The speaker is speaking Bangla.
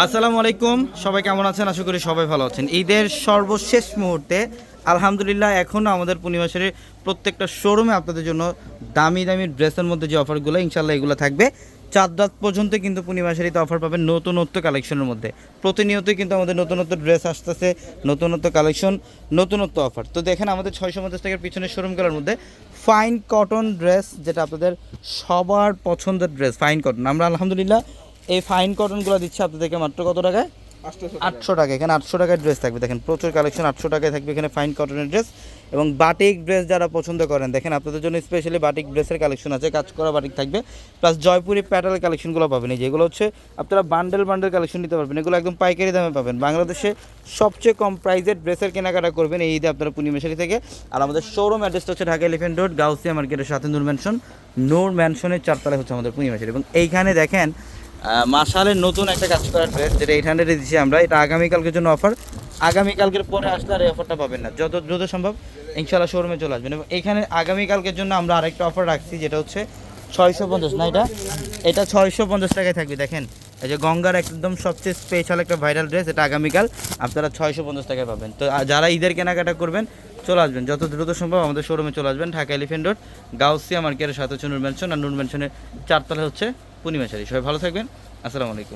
আসসালামু আলাইকুম, সবাই কেমন আছেন? আশা করি সবাই ভালো আছেন। ঈদের সর্বশেষ মুহূর্তে আলহামদুলিল্লাহ এখনও আমাদের পূর্ণিমাশারি প্রত্যেকটা শোরুমে আপনাদের জন্য দামি দামি ড্রেসের মধ্যে যে অফারগুলো ইনশাল্লাহ এগুলো থাকবে। চাঁদ রাত পর্যন্ত কিন্তু পূর্ণিমাশারিতে অফার পাবেন নতুনত্ব কালেকশনের মধ্যে। প্রতিনিয়তই কিন্তু আমাদের নতুনত্ব ড্রেস আসতেছে, নতুনত্ব কালেকশন, নতুনত্ব অফার। তো দেখেন আমাদের 650 টাকার পিছনের শোরুমগুলোর মধ্যে ফাইন কটন ড্রেস, যেটা আপনাদের সবার পছন্দের ড্রেস ফাইন কটন। আমরা আলহামদুলিল্লাহ এই ফাইন কটনগুলো দিচ্ছি আপনাদেরকে মাত্র কত টাকায়? 800 টাকা। এখানে 800 টাকার ড্রেস থাকবে, দেখেন প্রচুর কালেকশন। 800 টাকায় থাকবে এখানে ফাইন কটনের ড্রেস এবং বাটিক ড্রেস যারা পছন্দ করেন, দেখেন আপনাদের জন্য স্পেশালি বাটিক ড্রেসের কালেকশন আছে, কাজ করা বাটিক থাকবে, প্লাস জয়পুরি প্যাটার্নের কালেকশনগুলো পাবেন। এই যেগুলো হচ্ছে আপনারা বান্ডেল বান্ডেল কালেকশন নিতে পারবেন, এগুলো একদম পাইকারি দামে পাবেন। বাংলাদেশে সবচেয়ে কম প্রাইসের ড্রেসের কেনাকাটা করবেন এই ঈদে আপনারা পূর্ণিমাশারি থেকে। আর আমাদের শোরুম অ্যাড্রেসটা হচ্ছে ঢাকা এলিফ্যান্ট রোড, গাউসিয়া মার্কেটের সাথে নূর ম্যানশনের 4 তলায় হচ্ছে আমাদের পূর্ণিমাশারি। এবং এইখানে দেখেন মাশালের নতুন একটা কাজ করার ড্রেস, যেটা 800 দিচ্ছি আমরা। এটা আগামীকালকের জন্য অফার, আগামীকালকের পরে আসলে আর এই অফারটা পাবেন না। যত দ্রুত সম্ভব ইনশাআল্লাহ শোরুমে চলে আসবেন। এবং এখানে আগামীকালকের জন্য আমরা আরেকটা অফার রাখছি, যেটা হচ্ছে 650 না, এটা 650 টাকায় থাকবে। দেখেন এই যে গঙ্গার একদম সবচেয়ে স্পেশাল একটা ভাইরাল ড্রেস, এটা আগামীকাল আপনারা 650 টাকায় পাবেন। তো যারা ঈদের কেনাকাটা করবেন চলে আসবেন, যত দ্রুত সম্ভব আমাদের শোরুমে চলে আসবেন। ঢাকা এলিফ্যান্ট রোড, গাউসিয়া মার্কেটের সাথে হচ্ছে নূর ম্যানশন, আর নূর ম্যানশনের 4 তলায় হচ্ছে পূর্ণিমাশারি। সবাই ভালো থাকবেন, আসসালামু আলাইকুম।